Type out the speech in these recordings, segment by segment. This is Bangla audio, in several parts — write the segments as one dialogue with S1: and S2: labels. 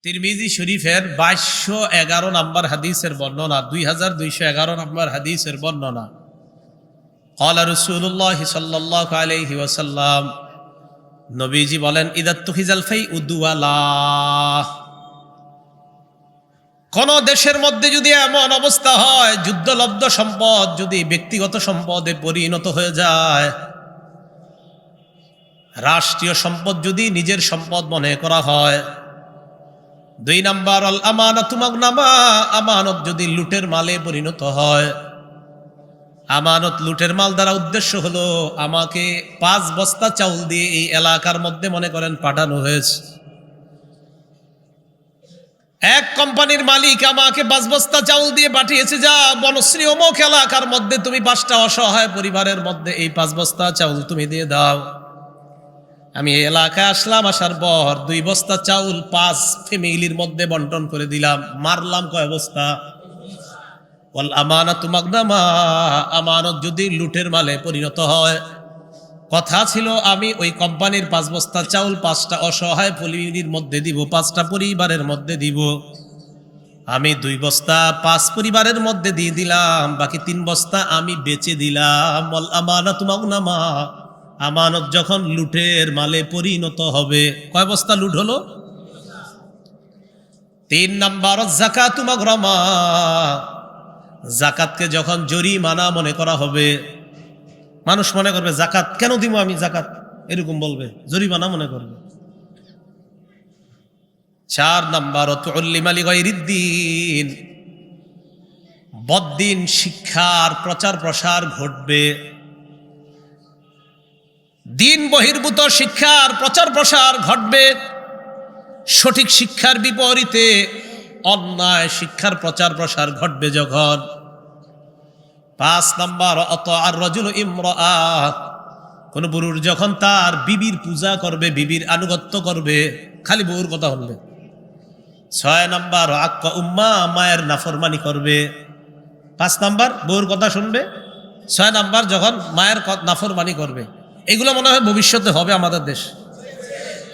S1: তিরমিজি শরীফের 2211 নম্বর হাদিসের বর্ণনা, 2211 নম্বর হাদিসের বর্ণনা। ক্বালা রাসূলুল্লাহ সাল্লাল্লাহু আলাইহি ওয়াসাল্লাম, নবীজি বলেন, ইদাত্তুখিজাল ফাইউ দুওয়ালা, কোন দেশের মধ্যে যদি এমন অবস্থা হয় যুদ্ধলব্ধ সম্পদ যদি ব্যক্তিগত সম্পদে পরিণত হয়ে যায়, রাষ্ট্রীয় সম্পদ যদি নিজের সম্পদ মনে করা হয়, 2 নাম্বার আল আমানাতু মাগনামা, আমানত যদি লুটের মালে পরিণত হয়। আমানত লুটের মাল দ্বারা উদ্দেশ্য হলো আমাকে 5 বস্তা চাউল দিয়ে এই এলাকার মধ্যে মনে করেন পাঠানো হয়েছে। এক কোম্পানির মালিক আমাকে 5 বস্তা চাউল দিয়ে পাঠিয়েছে, যা বনশ্রী অমুক এলাকার মধ্যে তুমি 5টা অসহায় পরিবারের মধ্যে এই 5 বস্তা চাউল তুমি দিয়ে দাও। আমি এই এলাকায় আসলাম, আসার পর 2 বস্তা চাউল 5 ফ্যামিলির মধ্যে বন্টন করে দিলাম। মারলাম কয় বস্তা? ওয়াল আমানাতু মাগনামা, আমানত যদি লুটের মালে পরিণত হয়, কথা ছিল আমি ওই কোম্পানির 5 বস্তা চাউল 5টা অসহায় পরিবারের মধ্যে দিব, 5টা পরিবারের মধ্যে দিব। আমি 2 বস্তা 5 পরিবারের মধ্যে দিয়ে দিলাম, বাকি 3 বস্তা আমি বেচে দিলাম। ওয়াল আমানাতু মাগনামা, আমানত যখন লুটের মালে পরিণত হবে, কয় বস্তা লুট হলো? 3 নাম্বার যাকাতু মাগরামা, যাকাতকে যখন জরিমানা মনে করা হবে, মানুষ মনে করবে যাকাত কেন দিব আমি, যাকাত এরকম বলবে, জরিমানা মনে করবে। 4 নাম্বার তুল্লিমা লিগাইরিদ্দিন, বদ্দিন শিক্ষার প্রচার প্রসার ঘটবে, দিন বহির্ভূত শিক্ষার প্রচার প্রসার ঘটবে। সঠিক শিক্ষার বিপরীতে অন্যায় শিক্ষার প্রচার প্রসার ঘটবে যখন। 5 নাম্বার আর রাজুল ইমরাআ, কোন পুরুষ যখন তার বিবির পূজা করবে, বিবির আনুগত্য করবে, খালি বউর কথা বলবে। 6 নাম্বার আক্কা উম্মা, মায়ের নাফরমানি করবে। 5 নাম্বার বউর কথা শুনবে, 6 নাম্বার যখন মায়ের নাফরমানি করবে। এগুলো মনে হয় ভবিষ্যতে হবে আমাদের দেশ।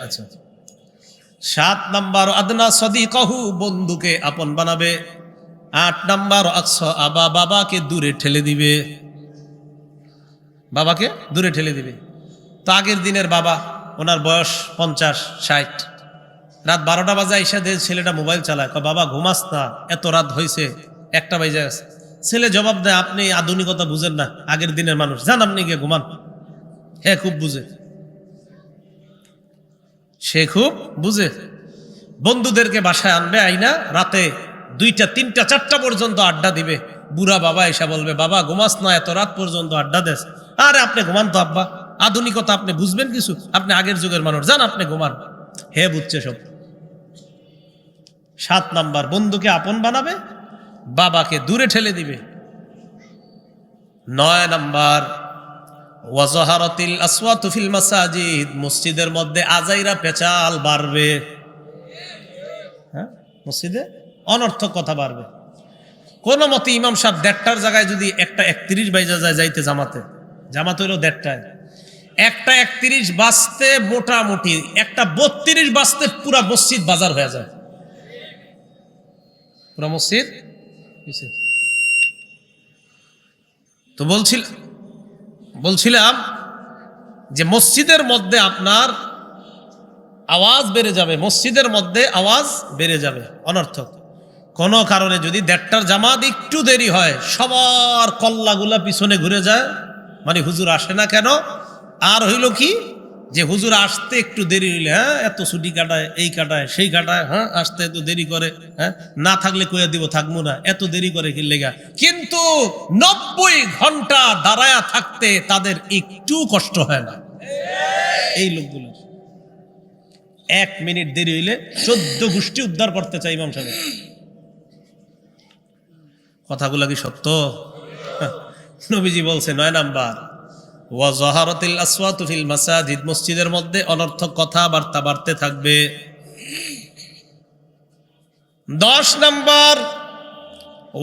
S1: আচ্ছা, 7 নাম্বার আদনা সদিকাহু, বন্ধুকে আপন বানাবে। 8 নাম্বার আকসা আবা, বাবাকে দূরে ঠেলে দিবে, বাবাকে দূরে ঠেলে দিবে। তো আগের দিনের বাবা, ওনার বয়স 50-60, রাত 12টা বাজে আইসা দিয়ে ছেলেটা মোবাইল চালায়, বাবা ঘুমাস না, এত রাত হয়েছে, 1টা বাজে গেছে। ছেলে জবাব দেয়, আপনি আধুনিকতা বুঝেন না, আগের দিনের মানুষ, যান আপনি গিয়ে ঘুমান। হ্যাঁ, খুব বুঝে, সে খুব বুঝে। বন্ধুদেরকে বাসায় আনবে, আইনা রাতে 2টা 3টা 4টা পর্যন্ত আড্ডা দিবে। বুড়া বাবা এসে বলবে, বাবা ঘুমাস না, এত রাত পর্যন্ত আড্ডা দেস। আরে আপনি ঘুমান তো আব্বা, আধুনিকতা আপনি বুঝবেন কিছু, আপনি আগের যুগের মানুষ, যান আপনি ঘুমান। হে বুঝছে সব। 7 নাম্বার বন্ধুকে আপন বানাবে, বাবাকে দূরে ঠেলে দিবে। 9 নাম্বার ওয়াজাহারাতিল আসওয়াতু ফিল মাসাজিদ, মসজিদের মধ্যে আজাইরা পেচাল বাড়বে। হ্যাঁ, মসজিদে অনর্থক কথা বাড়বে। কোন মতে ইমাম সাহেব 1:30টার জায়গায় যদি 1:31 বাইজা যায় যাইতে, জামাত হইলো 1:30টায়, 1:31 বাজতে মোটামুটি 1:32 বাজতে পুরা মসজিদ বাজার হয়ে যায়, পুরা মসজিদ। তো বলছিলাম যে মসজিদের মধ্যে আপনার আওয়াজ বেড়ে যাবে, মসজিদের মধ্যে আওয়াজ বেড়ে যাবে অনর্থক। কোন কারণে যদি 1:30টার জামাত একটু দেরি হয়, সবার কল্লাগুলা পিছনে ঘুরে যায়, মানে হুজুর আসে না কেন। আর হইল কি যে হুজুর আসতে একটু দেরি হইলে, হ্যাঁ এত ছুটি কাটায়, এই কাটায় সেই কাটায়, হ্যাঁ আসতে এত দেরি করে, হ্যাঁ না থাকলে কইয়া দিব থাকবো না, এত দেরি করে কি লেগা। কিন্তু 90 ঘন্টা দাঁড়ায়া থাকতে তাদের একটু কষ্ট হয় না। এই লোকগুলো 1 মিনিট দেরি হইলে 14 গোষ্ঠী উদ্ধার করতে চাই ইমাম সাহেব। কথাগুলা কি সত্য? নবীজি বলছে 9 নাম্বার ওয়াজাহারাতিল আসওয়াতু ফিল মাসাজিদ, মসজিদের মধ্যে অনর্থক কথাবার্তা বাড়তে থাকবে। 10 নাম্বার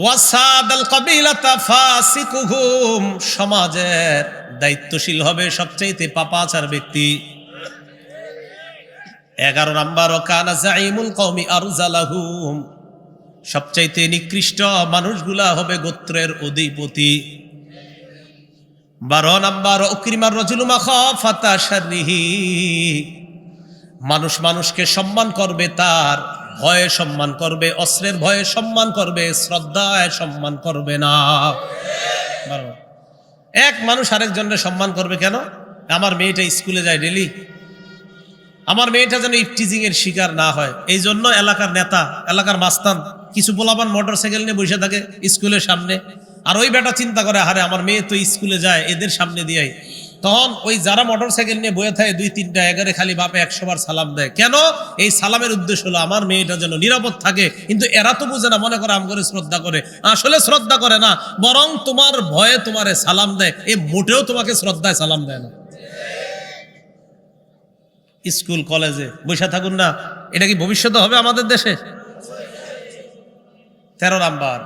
S1: ওয়াসাদাল কাবিলাতা ফাসিকুহুম, সমাজের দায়িত্বশীল হবে সবচেয়ে পাপাচার ব্যক্তি। 11 নাম্বার কানা জাইমুল কওমি আরজালাহুম, সবচাইতে নিকৃষ্ট মানুষগুলা হবে গোত্রের অধিপতি। 12 নাম্বার উকরিমার রাজুলু মাখাফাতা শাররিহি, মানুষ মানুষকে সম্মান করবে, তার ভয়ে সম্মান করবে, অস্ত্রের ভয়ে সম্মান করবে, শ্রদ্ধায় সম্মান করবে না। এক মানুষ আরেকজনের সম্মান করবে কেন? আমার মেয়েটা স্কুলে যায় ডেলি, আমার মেয়েটা যেন ইফটিজিং এর শিকার না হয়, এই জন্য এলাকার নেতা, এলাকার মাস্তান কিছু পোলাপান মোটর সাইকেল নিয়ে বসে থাকে স্কুলের সামনে, আর ওই বেটা চিন্তা করে হারে আমার মেয়ে তো স্কুলে যায়, এদের সামনে দিয়াই। তখন ওই যারা মোটর সাইকেল নিয়ে বয়ে থাকে 2-3টা এগারে খালি বাপে 100 বার সালাম দেয়। কেন? এই সালামের উদ্দেশ্য হলো আমার মেয়েটা যেন নিরাপদ থাকে। কিন্তু এরা তো বুঝে না, মনে করে আম করে শ্রদ্ধা করে, আসলে শ্রদ্ধা করে না, বরং তোমার ভয়ে তোমারে সালাম দেয়, এ মোটেও তোমাকে শ্রদ্ধায় সালাম দেয় না। স্কুল কলেজে বসে থাকুন না, এটা কি ভবিষ্যতে হবে আমাদের দেশে? 13 নাম্বার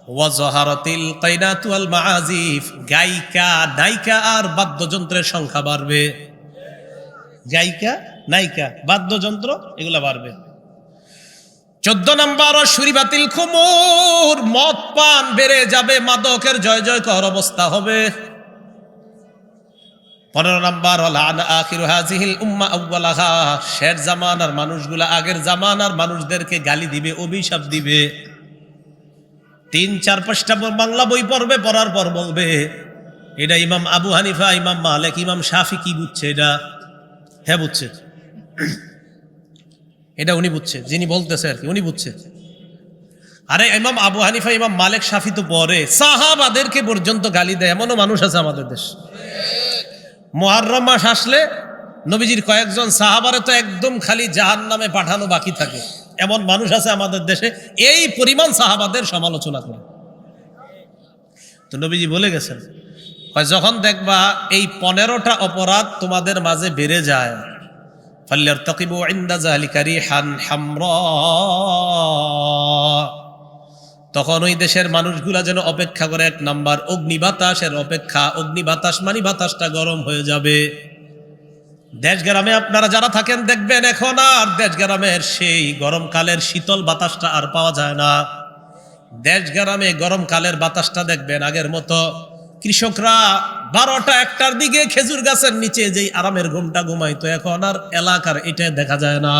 S1: ওয়াজহারাতিল কাইনাতু ওয়াল মাআজিফ, গায়িকা নায়িকা আর বাদ্যযন্ত্রের সংখ্যা বাড়বে। গায়িকা নায়িকা বাদ্যযন্ত্র এগুলা বাড়বে। 14 নাম্বার শুরিবাতিল খুমুর, মদ পান বেড়ে যাবে, মাদকের জয় জয়কার অবস্থা হবে। 15 নাম্বার লাআনা আখিরু হাযিহিল উম্মাহ আউওয়ালাহা, শের জামানার মানুষগুলা আগের জামানার মানুষদেরকে গালি দিবে, অভিশাপ দিবে। 3-4-5টা বাংলা বই পড়বে, পড়ার পর বলবে এটা ইমাম আবু হানিফা, ইমাম মালিক, ইমাম শাফি কি বুঝছে এটা? হ্যাঁ বুঝছে, এটা উনি বুঝছে, যিনি বলতেছে আর কি উনি বুঝছে। আরে ইমাম আবু হানিফা, ইমাম মালিক, শাফি তো পরে সাহাবাদেরকে পর্যন্ত গালি দেয়, এমনও মানুষ আছে আমাদের দেশ। মুহররম মাস আসলে নবীজির কয়েকজন সাহাবারে তো একদম খালি জাহান্নামে পাঠানো বাকি থাকে, এমন মানুষ আছে আমাদের দেশে, এই পরিমাণ সাহাবাদের সমালোচনা করে। তো নবীজি বলে গেছেন, যখন দেখবা এই 15টা অপরাধ তোমাদের মাঝে বেড়ে যায়, ফাল্যারতাকিবু ইনদা যালিকা রিহান হামরা, তখন ওই দেশের মানুষগুলা যেন অপেক্ষা করে 1 নাম্বার অগ্নি বাতাসের অপেক্ষা। অগ্নি বাতাস মানে বাতাসটা গরম হয়ে যাবে। দেশ গ্রামে আপনারা যারা থাকেন দেখবেন এখন আর দেশ গ্রামের সেই গরমকালের শীতল বাতাসটা আর পাওয়া যায় না। দেশ গ্রামে গরমকালের বাতাসটা দেখবেন আগের মতো কৃষকরা 12টা-1টার দিকে খেজুর গাছের নিচে যেই আরামের ঘুমটা ঘুমাইতো, এখন আর এলাকার এটা দেখা যায় না।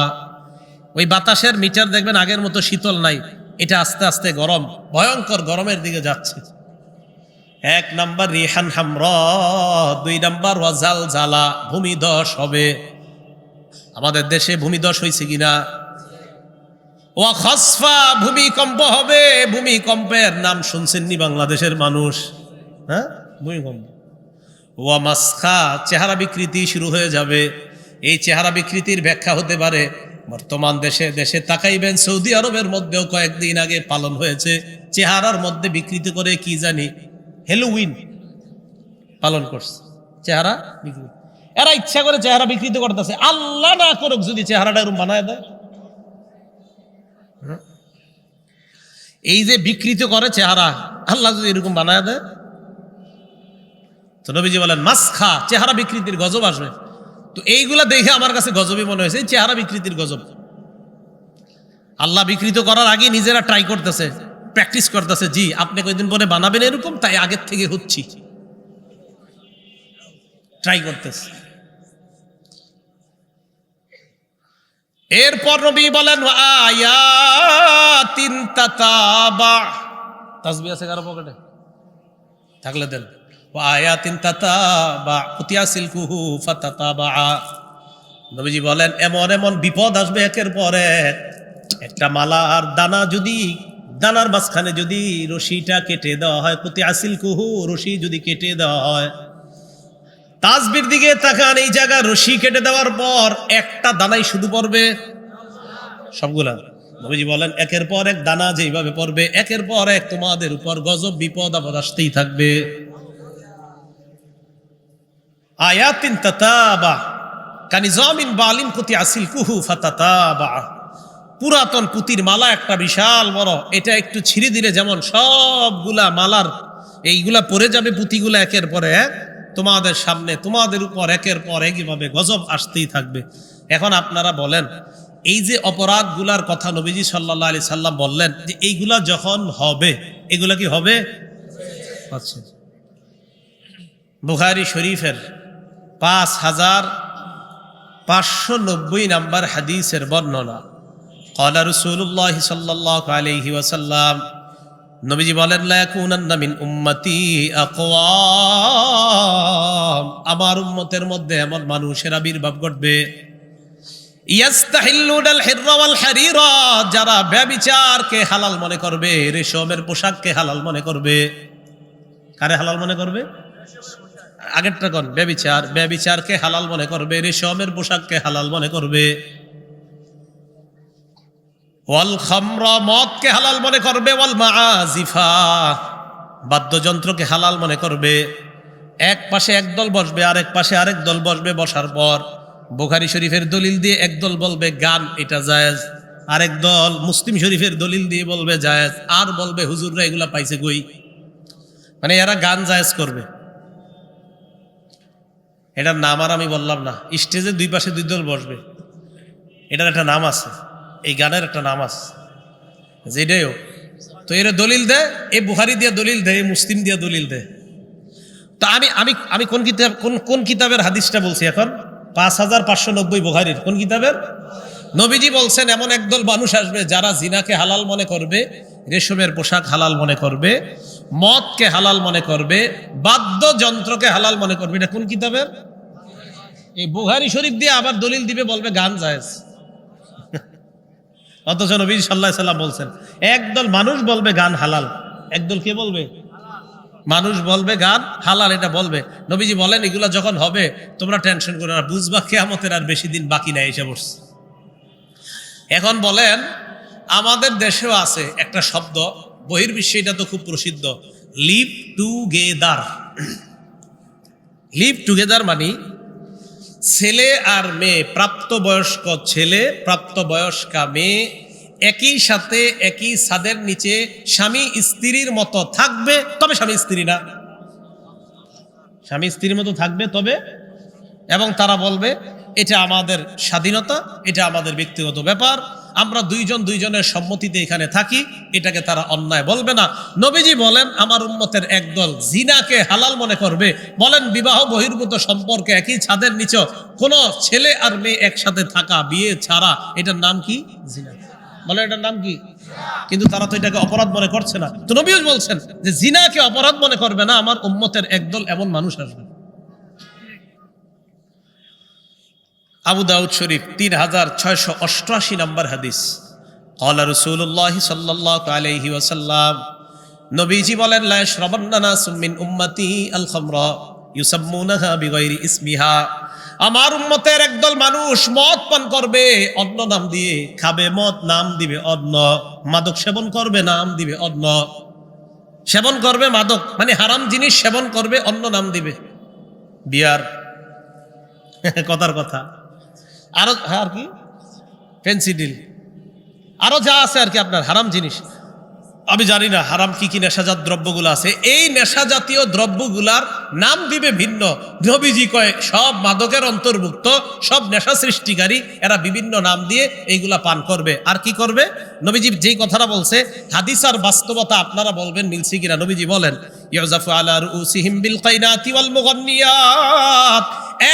S1: ওই বাতাসের মিটার দেখবেন আগের মতো শীতল নাই, এটা আস্তে আস্তে গরম, ভয়ঙ্কর গরমের দিকে যাচ্ছে। 1 নাম্বার রিহান হামরা, 2 নাম্বার ওয়াজাল জালা, ভূমিধস হবে। আমাদের দেশে ভূমিধস হয়েছে কিনা? ওয়া খাসফা, ভূমিকম্প হবে। ভূমিকম্পের নাম শুনছেননি বাংলাদেশের মানুষ? হ্যাঁ, ভূমিকম্প। ওয়া মাসখা, চেহারা বিকৃতি শুরু হয়ে যাবে। এই চেহারা বিকৃতির ব্যাখ্যা হতে পারে বর্তমান দেশে দেশে তাকাইবেন, সৌদি আরবের মধ্যেও কয়েকদিন আগে পালন হয়েছে, চেহারার মধ্যে বিকৃতি করে কি জানি হ্যালোউইন পালন করছে, চেহারা বিকৃতি। এরা ইচ্ছা করে চেহারা বিকৃতি করতেছে, আল্লাহ না করুক যদি চেহারাটা এরকম বানায় দেয়। এই যে বিকৃত করে চেহারা, আল্লাহ যদি এরকম বানায় দেয়, তো নবীজি বলেন মাসখা, চেহারা বিকৃতির গজব আসবে। তো এইগুলা দেখে আমার কাছে গজবই মনে হয়েছে, চেহারা বিকৃতির গজব। আল্লাহ বিকৃত করার আগে নিজেরা ট্রাই করতেছে, প্র্যাকটিস করতেছে। জি, আপনি কয়েকদিন পরে বানাবেন এরকম, তাই আগের থেকে হচ্ছি, ট্রাই করতেছে। এরপর নবী বলেন আয়াতিন তাতাবা, তাসবিহ আছে কারো পকেটে থাকলে দেন। আয়াতিন তাতাবা উতিয়াসিলকুহু ফাতাতাবা, নবীজি বলেন এমন এমন বিপদ আসবে একের পর এক। একটা মালার দানা যদি, দানার মাঝখানে যদি রশিটা কেটে দেওয়া হয়, উতিয়াসিলকুহু, রশি যদি কেটে দেওয়া হয়, তাসবির দিকে তাকান, এই জায়গা রশি কেটে দেওয়ার পর একটা দানাই শুধু পড়বে, সবগুলা। নবীজি বলেন একের পর এক দানা যেইভাবে পড়বে, একের পর এক তোমাদের উপর গজব বিপদ আপদ আসতেই থাকবে। আয়াতিন তাতাবা কানিজামিন বালিন কুতিয়াসিলকুহু ফাতাতাবা, পুরাতন পুতির মালা একটা বিশাল বড়, এটা একটু ছিঁড়ে দিলে যেমন সবগুলা মালার এইগুলা পড়ে যাবে, পুঁতিগুলা একের পরে এক তোমাদের সামনে, তোমাদের উপর একের পর একইভাবে গজব আসতেই থাকবে। এখন আপনারা বলেন, এই যে অপরাধগুলার কথা নবীজি সাল্লাল্লাহু আলাইহি সাল্লাম বললেন যে এইগুলা যখন হবে, এগুলা কি হবে? আচ্ছা, বুখারী শরীফের 5590 নাম্বার হাদিসের বর্ণনা। ক্বালা রাসূলুল্লাহ সাল্লাল্লাহু আলাইহি ওয়াসাল্লাম, নবীজি বলেন, লা ইয়াকুনান্না মিন উম্মতি আকওয়াম, আমার উম্মতের মধ্যে এমন মানুষের আবির্ভাব ঘটবে, ইয়াস্তাহিল্লুনাল হিররা ওয়াল হারিরা, যারা ব্যভিচারকে হালাল মনে করবে, রেশমের পোশাককে হালাল মনে করবে। কারে হালাল মনে করবে? আগেরটা কোন? ব্যভিচারকে হালাল মনে করবে, রেশমের পোশাককে হালাল মনে করবে। ওয়াল খামরা, মদকে হালাল মনে করবে। ওয়াল মাআজিফা, বাদ্যযন্ত্রকে হালাল মনে করবে। এক পাশে একদল বসবে, আরেক পাশে আরেক দল বসবে। বসার পর বুখারী শরীফের দলিল দিয়ে একদল বলবে গান এটা জায়েজ, আরেক দল মুসলিম শরীফের দলিল দিয়ে বলবে জায়েজ, আর বলবে হুজুররা এগুলা পাইছে কই, মানে এরা গান জায়েজ করবে। এটার নাম আর আমি বললাম না, স্টেজে দুই পাশে দুই দল বসবে, এটার একটা নাম আছে, এই গানের একটা নাম আছে, যেটাইও তো এরা দলিল দেয়, এ বুখারী দিয়ে দলিল দেয়, মুসলিম দিয়ে দলিল দেয়। তো আমি আমি আমি কোন কিতাবের হাদিসটা বলছি এখন? 5590 বুখারীর কোন কিতাবের? নবীজি বলছেন এমন একদল মানুষ আসবে যারা জিনাকে হালাল মনে করবে, রেশমের পোশাক হালাল মনে করবে, মদকে হালাল মনে করবে, বাদ্যযন্ত্রকে হালাল মনে করবে। এটা কোন কিতাবের? এই বুখারী শরীফ দিয়ে আবার দলিল দিবে, বলবে গান জায়েজ। অথচ নবী সাল্লাল্লাহু আলাইহি সাল্লাম বলছেন একদল মানুষ বলবে গান হালাল, একদল কে বলবে? মানুষ বলবে গান হালাল, এটা বলবে। নবীজি বলেন এগুলা যখন হবে তোমরা টেনশন করো না, বুঝবা কিয়ামতের আর বেশি দিন বাকি নাই, এসে পড়ছে। এখন বলেন, আমাদের দেশেও আছে একটা শব্দ, বহির্বিশ্বে এটা তো খুব প্রসিদ্ধ, লিভ টুগেদার। লিভ টুগেদার মানে ছেলে আর মেয়ে, প্রাপ্তবয়স্ক ছেলে প্রাপ্তবয়স্কা মেয়ে একই সাথে একই ছাদের নিচে স্বামী স্ত্রীর মতো থাকবে, তবে স্বামী স্ত্রী না, স্বামী স্ত্রীর মতো থাকবে তবে, এবং তারা বলবে এটা আমাদের স্বাধীনতা, এটা আমাদের ব্যক্তিগত ব্যাপার, আমরা দুইজনের সম্মতিতে এখানে থাকি, এটাকে তারা অন্যায় বলবে না। নবীজি বলেন আমার উম্মতের একদল জিনাকে হালাল মনে করবে। বলেন বিবাহ বহির্ভূত সম্পর্কে একই ছাদের নিচে কোনো ছেলে আর মেয়ে একসাথে থাকা, বিয়ে ছাড়া, এটার নাম কি? জিনা। বলে এটার নাম কি? কিন্তু তারা তো এটাকে অপরাধ মনে করছে না। তো নবীও বলছেন যে জিনাকে অপরাধ মনে করবে না, আমার উম্মতের একদল এমন মানুষ আসবে। আবু দাউদ শরীফ 3688 নম্বর হাদিস। ক্বালা রাসূলুল্লাহ সাল্লাল্লাহু আলাইহি ওয়াসাল্লাম, নবীজি বলেন, লা ইয়াশরাবান্না নাসুম মিন উম্মতি আল খামরা ইউসাম্মুনাহা বিগাইরি ইসমিহা, আমার উম্মতের একদল মানুষ মদ পান করবে অন্য নাম দিয়ে, খাবে মদ নাম দিবে অন্য, মাদক সেবন করবে নাম দিবে অন্য, সেবন করবে মাদক মানে হারাম জিনিস সেবন করবে অন্য নাম দিবে, বিয়ার, কথার কথা, আরো আর কি ফেন্সিডিল, আরো যা আছে আর কি আপনার হারাম জিনিস। আমি জানি না হারাম কি কি নেশাজাত দ্রব্যগুলো আছে, এই নেশা জাতীয় দ্রব্যগুলার নাম দিবে ভিন্ন। নবীজি কয় সব মাদকের অন্তর্ভুক্ত, সব নেশা সৃষ্টিকারী, এরা বিভিন্ন নাম দিয়ে এইগুলা পান করবে। আর কি করবে? নবীজি যেই কথাটা বলছে হাদিস আর বাস্তবতা আপনারা বলবেন মিলছে কিনা। নবীজি বলেন ইউজাফু আলা রুউসিহিম বিল কাইনাতি ওয়াল মুগান্নিয়াত,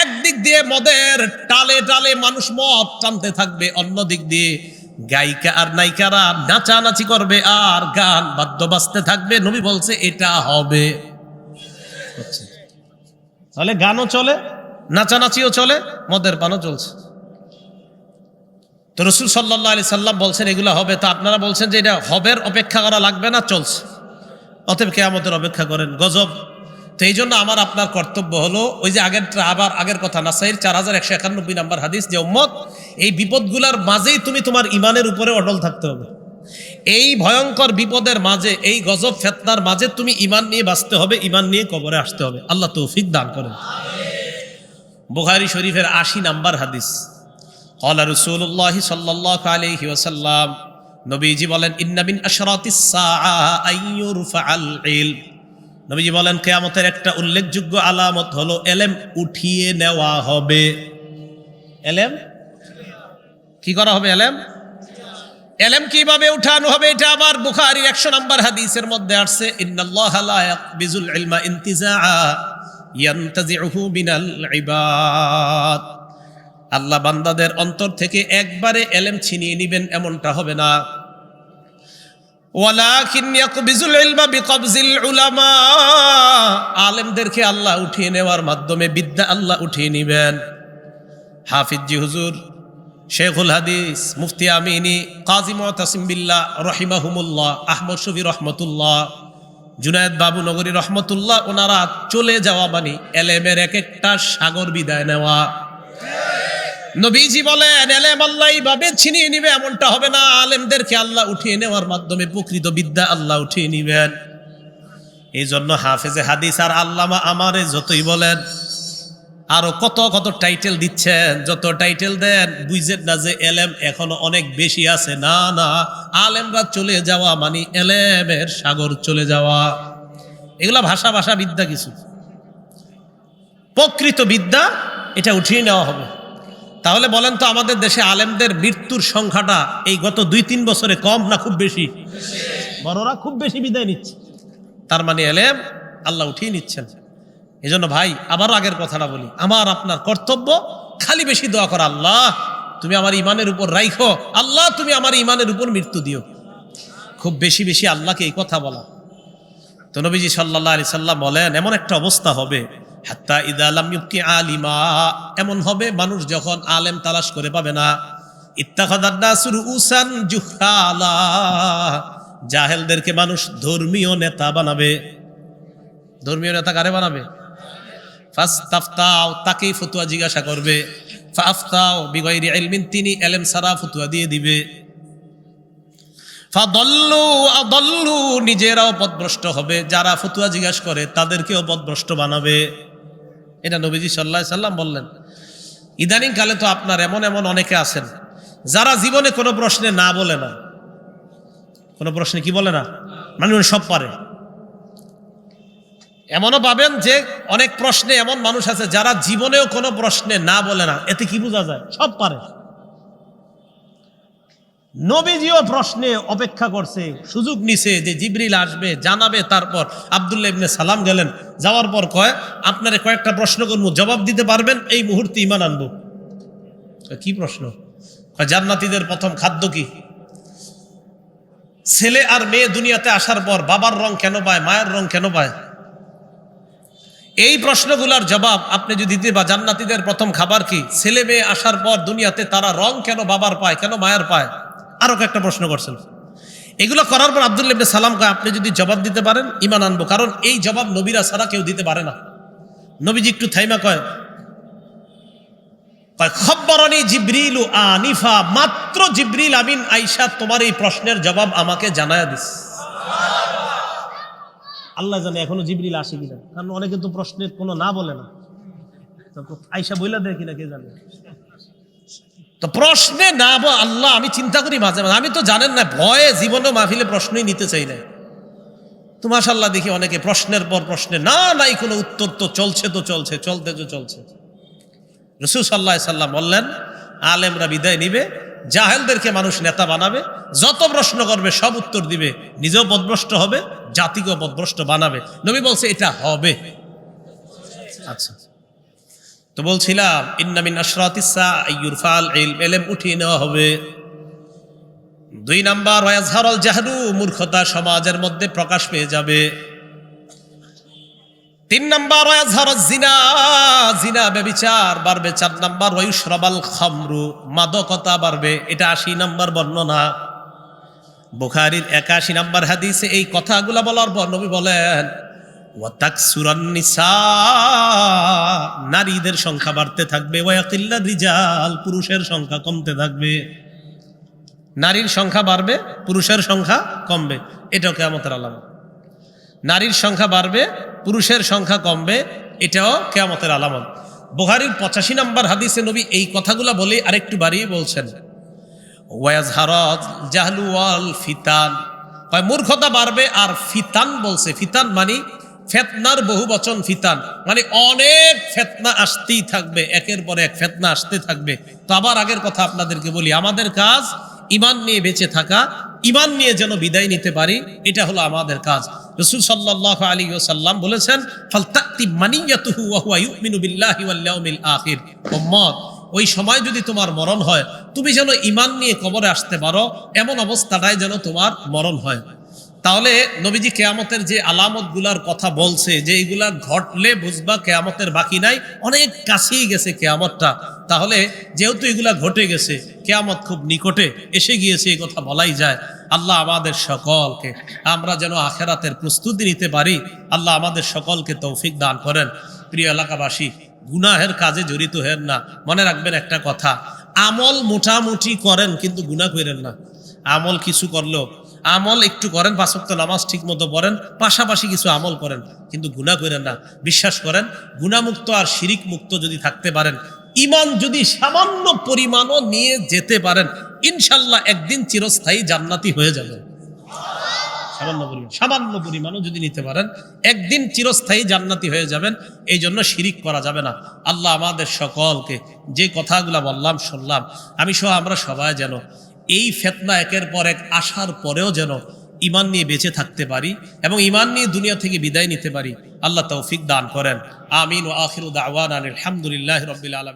S1: একদিক দিয়ে মদের টালে টালে মানুষ মদ টানতে থাকবে, অন্য দিক দিয়ে গায়িকা আর নায়িকারা নাচানাচি করবে আর গান বাদ্য বাজতে থাকবে। নবী বলছে এটা হবে। তাহলে গানও চলে, নাচানাচিও চলে, মদের পানও চলছে। তো রাসূল সাল্লাল্লাহু আলাইহি সাল্লাম বলছেন এগুলা হবে, তা আপনারা বলছেন যে এটা হবের অপেক্ষা করা লাগবে না, চলছে, অতএব কিয়ামতের অপেক্ষা করেন। গজব। তো এই জন্য আমার আপনার কর্তব্য হলো ওই যে আগের কথা, নাসাইর 4191 নম্বর হাদিস, যে উম্মত এই বিপদগুলার মাঝেই তুমি তোমার ইমানের উপরে অটল থাকতে হবে। এই ভয়ঙ্কর বিপদের মাঝে, এই গজব ফিতনার মাঝে তুমি ইমান নিয়ে বাঁচতে হবে, ইমান নিয়ে কবরে আসতে হবে। আল্লাহ তৌফিক দান করেন। বুখারী শরীফের 80 নম্বর হাদিস। ক্বালা রাসূলুল্লাহ সাল্লাল্লাহু আলাইহি ওয়াসাল্লাম, নবীজি বলেন ইন্না মিন আশরাতিস সাআ আইয়ুরফাআল ইলম, নবীজি বলেন কিয়ামতের একটা উল্লেখযোগ্য আলামত হলো এলেম উঠিয়ে নেওয়া হবে। এলেম কি করা হবে? এলেম। এলেম কিভাবে উঠানো হবে? এটা আবার বুখারীর 100 নম্বর হাদিসের মধ্যে আসছে, ইন্নাল্লাহা লা ইয়াকবিজুল ইলমা ইনতিজাআ ইয়ানতাজিউহু মিনাল ইবাদ। আল্লাহ বান্দাদের অন্তর থেকে একবারে এলেম ছিনিয়ে নেবেন এমনটা হবে না। ওয়ালাকিন ইয়াকবিজুল ইলমা বিকবজিল উলামা। আলেমদেরকে আল্লাহ উঠিয়ে নেওয়ার মাধ্যমে বিদ্যা আল্লাহ উঠিয়ে নেবেন। হাফিজ জি হুজুর, শেখুল হাদিস, মুফতি আমিনী, কাজী মুতাসিম বিল্লাহ রহিমাহুমুল্লাহ, আহমদ শফি রহমতুল্লাহ, জুনায়েদ বাবু নগরী রহমতুল্লাহ, ওনারা চলে যাওয়া মানে এলেমের এক একটা সাগর বিদায় নেওয়া। নবীজি বলেন এলেম আল্লাহ এইভাবে ছিনিয়ে নিবে এমনটা হবে না। আলেমদেরকে আল্লাহ উঠিয়ে নেওয়ার মাধ্যমে প্রকৃত বিদ্যা আল্লাহ উঠিয়ে নিবেন। এই জন্য হাফেজে হাদিস আর আল্লামা আমারে যতই বলেন, আরো কত কত টাইটেল দিচ্ছেন, যত টাইটেল দেন, বুঝেন না যে এলেম এখনো অনেক বেশি আছে। না না, আলেমরা চলে যাওয়া মানে এলেমের সাগর চলে যাওয়া। এগুলা ভাষা ভাষা বিদ্যা কিছু, প্রকৃত বিদ্যা এটা উঠিয়ে নেওয়া হবে। তাহলে বলেন তো, আমাদের দেশে আলেমদের মৃত্যুর সংখ্যাটা এই গত 2-3 বছরে কম না খুব বেশি? বড়রা খুব বেশি বিদায় নিচ্ছে, তার মানে এলেম আল্লাহ উঠিয়ে নিচ্ছেন। এই জন্য ভাই আবারও আগের কথাটা বলি, আমার আপনার কর্তব্য খালি বেশি দোয়া করা, আল্লাহ তুমি আমার ইমানের উপর রাইখো, আল্লাহ তুমি আমার ইমানের উপর মৃত্যু দিও। খুব বেশি বেশি আল্লাহকে এই কথা বলা। তো নবীজি সাল্লাল্লাহু আলাইহি সাল্লাম বলেন এমন একটা অবস্থা হবে, হাত্তা ইযা লাম ইউবকি আলিমা, এমন হবে মানুষ যখন আলেম তালাশ করে পাবে না, ইত্তাখাযান নাসু রুউসান জুহালা, জাহেলদেরকে মানুষ ধর্মীয় নেতা বানাবে। ধর্মীয় নেতা কারে বানাবে? ফাস্তাফতাও, তাকেই ফতোয়া জিজ্ঞাসা করবে। ফাফতাও বিগাইরি ইলমিন, তিনি এলেম ছাড়া ফতোয়া দিয়ে দিবে। ফাদল্লু আদল্লু, নিজেরাও পথভ্রষ্ট হবে, যারা ফতোয়া জিজ্ঞাসা করে তাদেরকেও পথভ্রষ্ট বানাবে। এটা নবীজি সাল্লাল্লাহু আলাইহি সাল্লাম বললেন। ইদানিং কালে তো আপনার এমন এমন অনেকে আছেন যারা জীবনে কোনো প্রশ্নে না বলে না। কোনো প্রশ্নে কি বলে না? মানে সব পারে। এমনও পাবেন যে অনেক প্রশ্নে এমন মানুষ আছে যারা জীবনেও কোনো প্রশ্নে না বলে না। এতে কি বোঝা যায়? সব পারে। নবীজিও প্রশ্নে অপেক্ষা করছে, সুযোগ নিছে যে জিবরিল আসবে, জানাবে। তারপর আব্দুল্লাহ ইবনে সালাম গেলেন, যাওয়ার পর কয় আপনারে কয়েকটা প্রশ্ন করবো, জবাব দিতে পারবেন এই মুহূর্তে ঈমান আনবো। কি প্রশ্ন? জান্নাতীদের প্রথম খাদ্য কি? ছেলে আর মেয়ে দুনিয়াতে আসার পর বাবার রং কেন পায়, মায়ের রং কেন পায়? এই প্রশ্নগুলোর জবাব আপনি যদি দিতে, বা জান্নাতীদের প্রথম খাবার কি, ছেলে মেয়ে আসার পর দুনিয়াতে তারা রং কেন বাবার পায়, কেন মায়ের পায়, আরো একটা প্রশ্ন করছেন। এগুলো করার পর আব্দুল্লাহ ইবনে সালাম কয় আপনি যদি জবাব দিতে পারেন ঈমান আনবো, কারণ এই জবাব নবীরা ছাড়া কেউ দিতে পারে না। নবীজি একটু থাইমা কয় খব্বরানি জিবরিলু আনিফা, মাত্র জিবরিল আমিন আয়েশা তোমার এই প্রশ্নের জবাব আমাকে জানায়া দিস। আল্লাহ জানে এখনো জিবরিল আসে কিনা, কারণ অনেকে তো প্রশ্নের কোনো না বলে না। আয়েশা বইলা দেয় কিনা কে জানে। তো প্রশ্নে না আল্লাহ, আমি চিন্তা করি মাঝে মাঝে, আমি তো জানেন না ভয়ে জীবনে মাহফিলে প্রশ্নই নিতে চাই না। তো মাশাআল্লাহ দেখি অনেকে প্রশ্নের পর প্রশ্নে না নাই কোনো উত্তর, তো চলছে তো চলছে, চলতে তো চলছে। রাসূল সাল্লাল্লাহু আলাইহি সাল্লাম বললেন আলেমরা বিদায় নিবে, জাহেলদেরকে মানুষ নেতা বানাবে, যত প্রশ্ন করবে সব উত্তর দিবে, নিজেও পথভ্রষ্ট হবে, জাতিকেও পথভ্রষ্ট বানাবে। নবী বলছে এটা হবে। আচ্ছা, তো বলছিলাম ইন্না মিন আশরাতিস সাআ ইউরফাল ইলম, ইলম উঠিয়ে নেওয়া হবে। 2 নাম্বার ওয়াজহারুল জাহলু, মূর্খতা সমাজের মধ্যে প্রকাশ পেয়ে যাবে। 3 নাম্বার ওয়াজহারুজ জিনা, জিনা ব্যভিচার বাড়বে। 4 নাম্বার ওয়ায়ুশরাবাল খামরু, মাদকতা বাড়বে। এটা 80 নাম্বার বর্ণনা। বুখারীর 81 নাম্বার হাদিসে এই কথাগুলো বলার পর নবী বলেন ওয়াতাকসুরান নিসা, নারীদের সংখ্যা বাড়তে থাকবে। ওয়ায়াকিল্লা রিজাল, পুরুষের সংখ্যা কমতে থাকবে। নারীর সংখ্যা বাড়বে, পুরুষের সংখ্যা কমবে। এটাও কিয়ামতের আলামত। নারীর সংখ্যা বাড়বে, পুরুষের সংখ্যা কমবে, এটাও কিয়ামতের আলামত। বুখারীর 85 নাম্বার হাদিসে নবী এই কথাগুলো বলে আরেকটু বাড়িয়ে বলছেন ওয়াজহারাজ জাহলু ওয়াল ফিতান, মূর্খতা বাড়বে আর ফিতান বলছে। ফিতান মানে ফেতনার বহু বচন ফিতান, মানে অনেক ফেতনা আসতেই থাকবে, একের পর এক ফেতনা আসতে থাকবে। তো আবার আগের কথা আপনাদেরকে বলি, আমাদের কাজ ঈমান নিয়ে বেঁচে থাকা, ঈমান নিয়ে যেন বিদায় নিতে পারি, এটা হলো আমাদের কাজ। রাসূল সাল্লাল্লাহু আলাইহি ওয়াসাল্লাম বলেছেন, ফালতাতি মানিয়াতুহু ওয়া হুয়া ইউমিনু বিল্লাহি ওয়াল ইয়াউমিল আখির। উম্মত, ওই সময় যদি তোমার মরণ হয়, তুমি যেন ঈমান নিয়ে কবরে আসতে পারো, এমন অবস্থাটাই যেন তোমার মরণ হয়। তাহলে নবীজি কেয়ামতের যে আলামতগুলার কথা বলছে, যে এইগুলা ঘটলে বুঝবা কেয়ামতের বাকি নাই, অনেক কাছেই গেছে কেয়ামতটা। তাহলে যেহেতু এগুলা ঘটে গেছে, কেয়ামত খুব নিকটে এসে গিয়েছে, এই কথা বলাই যায়। আল্লাহ আমাদের সকলকে, আমরা যেন আখেরাতের প্রস্তুতি নিতে পারি, আল্লাহ আমাদের সকলকে তৌফিক দান করেন। প্রিয় এলাকাবাসী, গুনাহের কাজে জড়িত হেন না। মনে রাখবেন একটা কথা, আমল মোটামুটি করেন কিন্তু গুনাহ করেন না। আমল কিছু করলো, আমল একটু করেন, 5 ওয়াক্ত নামাজ ঠিক মতো পড়েন, পাশাপাশি কিছু আমল করেন, কিন্তু গুনাহ করেন না। বিশ্বাস করেন, গুনাহমুক্ত আর শিরিক মুক্ত যদি থাকতে পারেন, ঈমান যদি সামান্য পরিমাণও নিয়ে যেতে পারেন, ইনশাল্লাহ একদিন চিরস্থায়ী জান্নাতি হয়ে যাবেন। সামান্য পরিমাণও যদি নিতে পারেন, একদিন চিরস্থায়ী জান্নাতি হয়ে যাবেন। এই জন্য শিরিক করা যাবে না। আল্লাহ আমাদের সকলকে, যে কথাগুলা বললাম শুনলাম, আমি সহ আমরা সবাই যেন এই ফিতনা একের পর এক আসার পরেও যেন ঈমান নিয়ে বেঁচে থাকতে পারি এবং ঈমান নিয়ে দুনিয়া থেকে বিদায় নিতে পারি। আল্লাহ তৌফিক দান করেন। আমিন। ওয়া আখিরু দাওয়ানা আলহামদুলিল্লাহি রাব্বিল আলামিন।